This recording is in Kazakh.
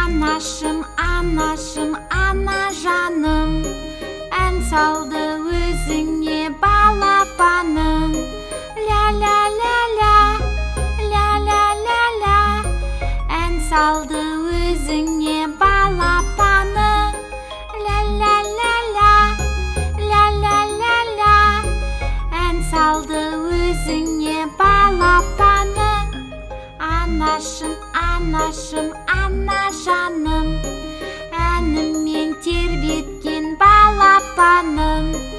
Анашым, анашым, ана жаным, ән салды өзіңе балапаның. Ля-ля-ля-ля, ля-ля-ля-ля, ән салды өзіңе балапаның. Ля-ля-ля-ля, ля-ля-ля-ля, ән салды өзіңе балапаның. Анашым, анашым, ана жаным, әнімен тербеткен балапаным.